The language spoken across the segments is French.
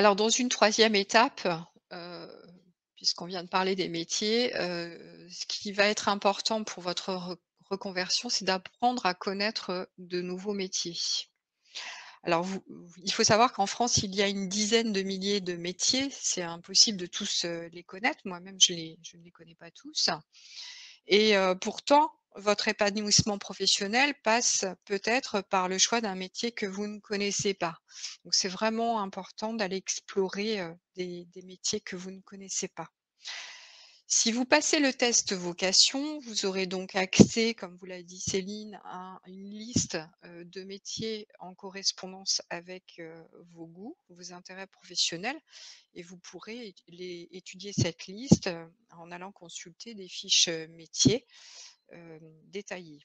Alors dans une troisième étape, heu, puisqu'on vient de parler des métiers, ce qui va être important pour votre reconversion, c'est d'apprendre à connaître, de nouveaux métiers. Alors il faut savoir qu'en France, il y a une dizaine de milliers de métiers. C'est impossible de tous, les connaître. Moi-même, je ne les connais pas tous. Et pourtant, votre épanouissement professionnel passe peut-être par le choix d'un métier que vous ne connaissez pas. Donc c'est vraiment important d'aller explorer, des métiers que vous ne connaissez pas. Si vous passez le test vocation, vous aurez donc accès, comme vous l'a dit Céline, à une liste, de métiers en correspondance avec, vos goûts, vos intérêts professionnels, et vous pourrez étudier cette liste, en allant consulter des fiches, métiers, détaillées.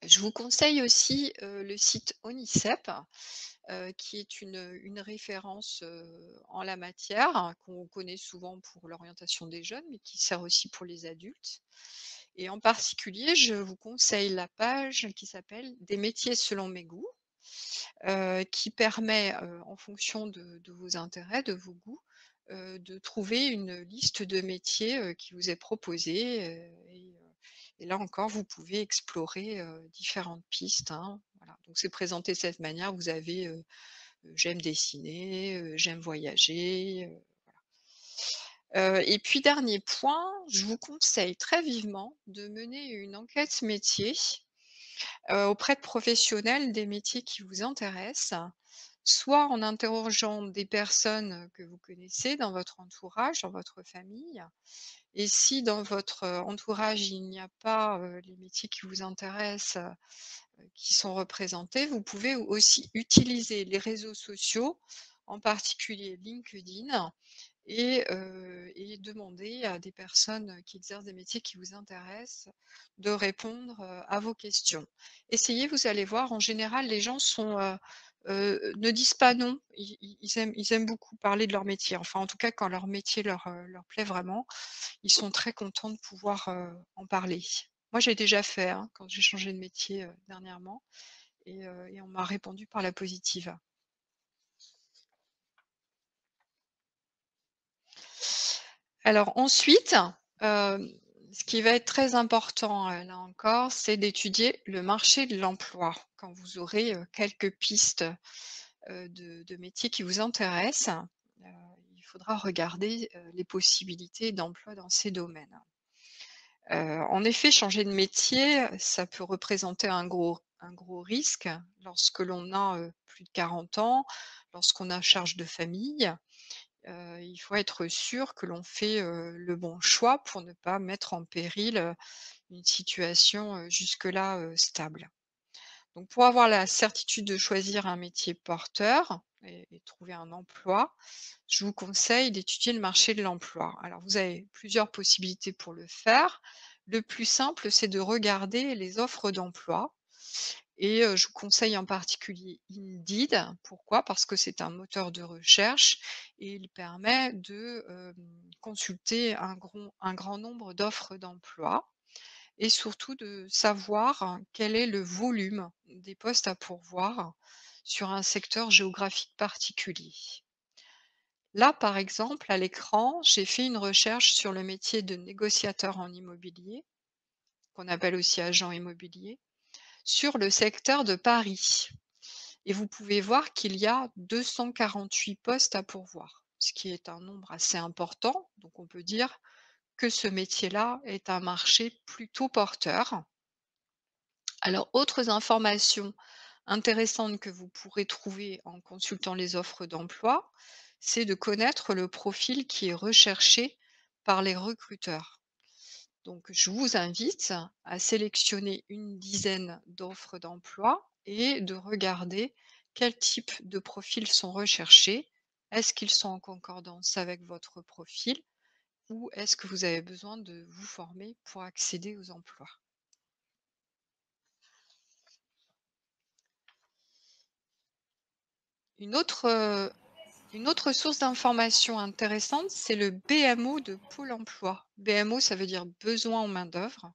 Je vous conseille aussi, le site ONICEP, qui est une référence, en la matière, hein, qu'on connaît souvent pour l'orientation des jeunes, mais qui sert aussi pour les adultes. Et en particulier, je vous conseille la page qui s'appelle «Des métiers selon mes goûts», qui permet, en fonction de vos intérêts, de vos goûts, de trouver une liste de métiers, qui vous est proposée, et là encore, vous pouvez explorer, différentes pistes, hein. Voilà, donc c'est présenté de cette manière. Vous avez, j'aime dessiner, j'aime voyager, et puis dernier point, je vous conseille très vivement de mener une enquête métier, auprès de professionnels des métiers qui vous intéressent, soit en interrogeant des personnes que vous connaissez dans votre entourage, dans votre famille, et si dans votre, entourage, il n'y a pas, les métiers qui vous intéressent, qui sont représentés, vous pouvez aussi utiliser les réseaux sociaux, en particulier LinkedIn, et demander à des personnes qui exercent des métiers qui vous intéressent de répondre, à vos questions. Essayez, vous allez voir, en général, les gens ne disent pas non. Ils aiment beaucoup parler de leur métier. Enfin, en tout cas, quand leur métier leur plaît vraiment, ils sont très contents de pouvoir, en parler. Moi, j'ai déjà fait, hein, quand j'ai changé de métier, dernièrement, et on m'a répondu par la positive. Alors ensuite, hem, ce qui va être très important, là encore, c'est d'étudier le marché de l'emploi. Quand vous aurez, quelques pistes, de métiers qui vous intéressent, heu, il faudra regarder, les possibilités d'emploi dans ces domaines. En effet, changer de métier, ça peut représenter un gros risque lorsque l'on a, plus de 40 ans, lorsqu'on a charge de famille. Il faut être sûr que l'on fait, le bon choix pour ne pas mettre en péril, une situation, jusque-là, stable. Donc pour avoir la certitude de choisir un métier porteur et trouver un emploi, je vous conseille d'étudier le marché de l'emploi. Alors vous avez plusieurs possibilités pour le faire. Le plus simple, c'est de regarder les offres d'emploi, et je vous conseille en particulier Indeed. Pourquoi? Parce que c'est un moteur de recherche et il permet de, consulter un grand nombre d'offres d'emploi, et surtout de savoir quel est le volume des postes à pourvoir sur un secteur géographique particulier. Là, par exemple, à l'écran, j'ai fait une recherche sur le métier de négociateur en immobilier, qu'on appelle aussi agent immobilier, sur le secteur de Paris. Et vous pouvez voir qu'il y a 248 postes à pourvoir, ce qui est un nombre assez important. Donc on peut dire que ce métier-là est un marché plutôt porteur. Alors, autres informations intéressantes que vous pourrez trouver en consultant les offres d'emploi, c'est de connaître le profil qui est recherché par les recruteurs. Donc, je vous invite à sélectionner une dizaine d'offres d'emploi et de regarder quel type de profils sont recherchés. Est-ce qu'ils sont en concordance avec votre profil, ou est-ce que vous avez besoin de vous former pour accéder aux emplois? Une autre, Une autre source d'information intéressante, c'est le BMO de Pôle emploi. BMO, ça veut dire besoin en main-d'œuvre.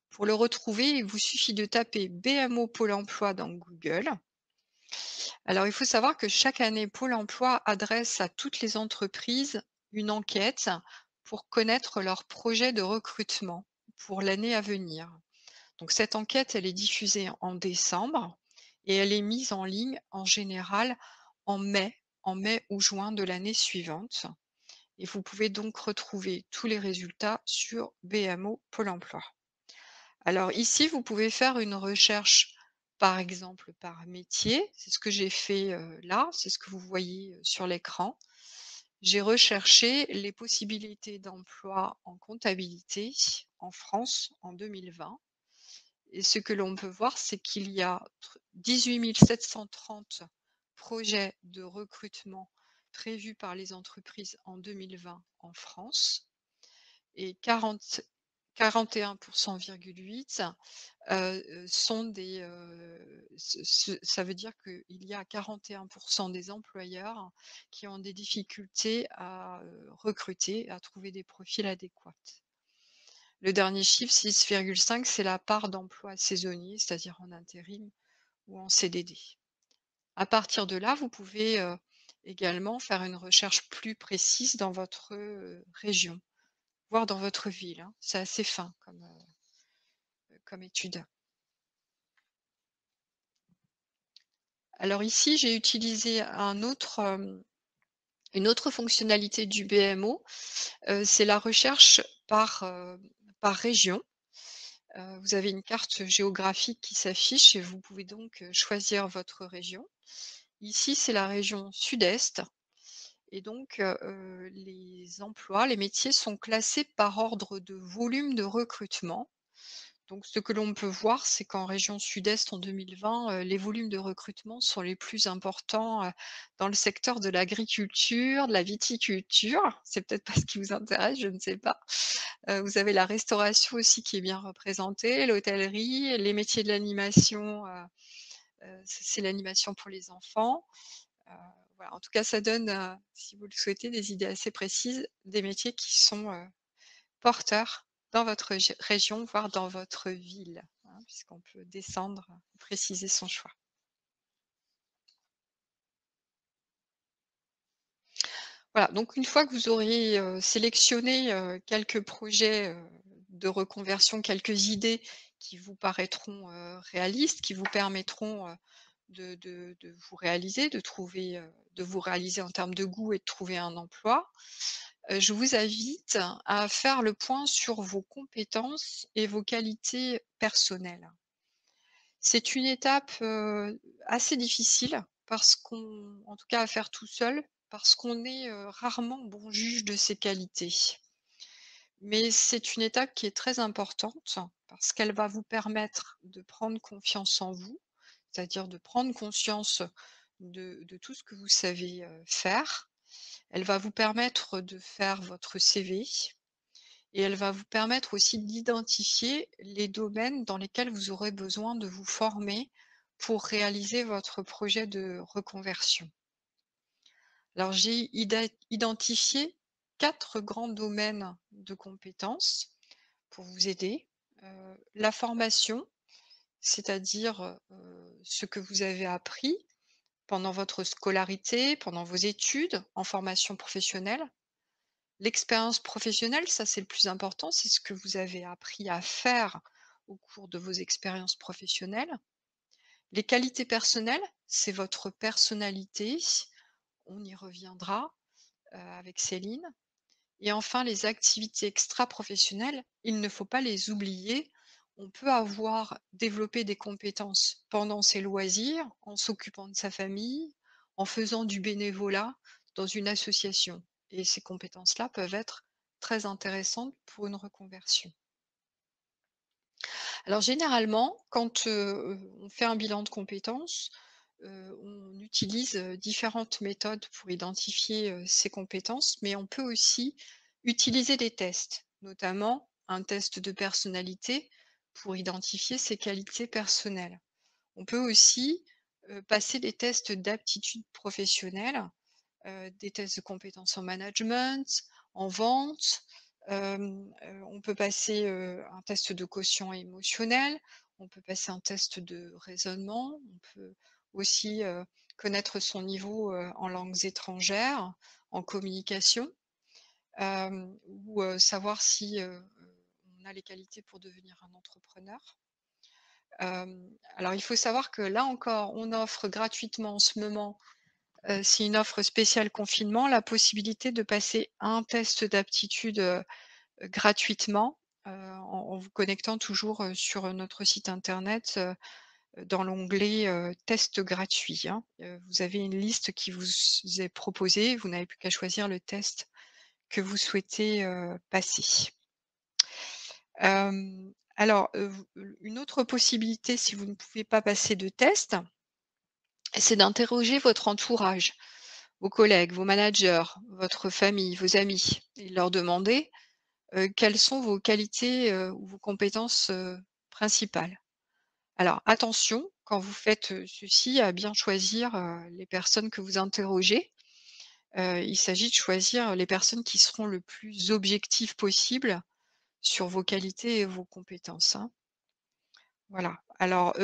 Pour le retrouver, il vous suffit de taper BMO Pôle emploi dans Google. Alors, il faut savoir que chaque année, Pôle emploi adresse à toutes les entreprises une enquête pour connaître leurs projets de recrutement pour l'année à venir. Donc, cette enquête, elle est diffusée en décembre et elle est mise en ligne en général en mai ou juin de l'année suivante. Et vous pouvez donc retrouver tous les résultats sur BMO Pôle emploi. Alors ici, vous pouvez faire une recherche, par exemple, par métier. C'est ce que j'ai fait, là, c'est ce que vous voyez, sur l'écran. J'ai recherché les possibilités d'emploi en comptabilité en France en 2020 et ce que l'on peut voir, c'est qu'il y a 18 730 projets de recrutement prévus par les entreprises en 2020 en France et 41,8 sont des, ça veut dire qu'il y a 41 des employeurs qui ont des difficultés à, recruter, à trouver des profils adéquats. Le dernier chiffre, 6,5, c'est la part d'emplois saisonniers, c'est-à-dire en intérim ou en CDD. À partir de là, vous pouvez, également faire une recherche plus précise dans votre, région, voire dans votre ville, hein. C'est assez fin comme étude. Alors ici, j'ai utilisé une autre fonctionnalité du BMO, c'est la recherche par région. Vous avez une carte géographique qui s'affiche et vous pouvez donc, choisir votre région. Ici, c'est la région sud-est et donc, les emplois, les métiers sont classés par ordre de volume de recrutement. Donc ce que l'on peut voir, c'est qu'en région sud-est en 2020, les volumes de recrutement sont les plus importants, dans le secteur de l'agriculture, de la viticulture. C'est peut-être pas ce qui vous intéresse, je ne sais pas. Vous avez la restauration aussi qui est bien représentée, l'hôtellerie, les métiers de l'animation, c'est l'animation pour les enfants. Heu, voilà, en tout cas, ça donne, si vous le souhaitez, des idées assez précises des métiers qui sont, porteur dans votre région, voire dans votre ville, hein, puisqu'on peut descendre, préciser son choix. Voilà, donc une fois que vous aurez, sélectionné, quelques projets, de reconversion, quelques idées qui vous paraîtront, réalistes, qui vous permettront, de vous réaliser, de vous réaliser en termes de goût et de trouver un emploi, je vous invite à faire le point sur vos compétences et vos qualités personnelles. C'est une étape, assez difficile parce qu'on en tout cas à faire tout seul, parce qu'on est, rarement bon juge de ses qualités. Mais c'est une étape qui est très importante parce qu'elle va vous permettre de prendre confiance en vous, c'est-à-dire de prendre conscience de tout ce que vous savez, faire. Elle va vous permettre de faire votre CV et elle va vous permettre aussi d'identifier les domaines dans lesquels vous aurez besoin de vous former pour réaliser votre projet de reconversion. Alors j'ai identifié 4 grands domaines de compétences pour vous aider. La formation, c'est-à-dire, ce que vous avez appris pendant votre scolarité, pendant vos études en formation professionnelle. L'expérience professionnelle, ça c'est le plus important, c'est ce que vous avez appris à faire au cours de vos expériences professionnelles. Les qualités personnelles, c'est votre personnalité, on y reviendra, avec Céline. Et enfin les activités extra-professionnelles, il ne faut pas les oublier. On peut avoir développé des compétences pendant ses loisirs, en s'occupant de sa famille, en faisant du bénévolat dans une association et ces compétences-là peuvent être très intéressantes pour une reconversion. Alors généralement, quand, on fait un bilan de compétences, on utilise, différentes méthodes pour identifier, ces compétences, mais on peut aussi utiliser des tests, notamment un test de personnalité pour identifier ses qualités personnelles. On peut aussi, passer des tests d'aptitude professionnelle, des tests de compétences en management, en vente. On peut passer, un test de quotient émotionnel, on peut passer un test de raisonnement, aussi, connaître son niveau, en langues étrangères, en communication, ou, savoir si, on a les qualités pour devenir un entrepreneur. Alors il faut savoir que là encore, on offre gratuitement en ce moment, c'est une offre spéciale confinement, la possibilité de passer un test d'aptitude, gratuitement, en vous connectant toujours, sur, notre site internet, dans l'onglet, «Test gratuit», hein. Vous avez une liste qui vous est proposée, vous n'avez plus qu'à choisir le test que vous souhaitez, passer. Alors, une autre possibilité si vous ne pouvez pas passer de test, c'est d'interroger votre entourage, vos collègues, vos managers, votre famille, vos amis et leur demander, quelles sont vos qualités, ou vos compétences, principales. Alors attention, quand vous faites, ceci, à bien choisir, les personnes que vous interrogez. Il s'agit de choisir les personnes qui seront le plus objectives possible sur vos qualités et vos compétences, hein. Voilà. Alors,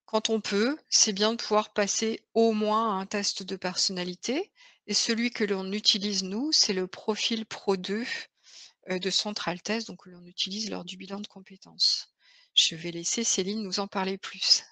quand on peut, c'est bien de pouvoir passer au moins un test de personnalité et celui que l'on utilise nous, c'est le profil Pro 2, de Central Test, donc que l'on utilise lors du bilan de compétences. Je vais laisser Céline nous en parler plus.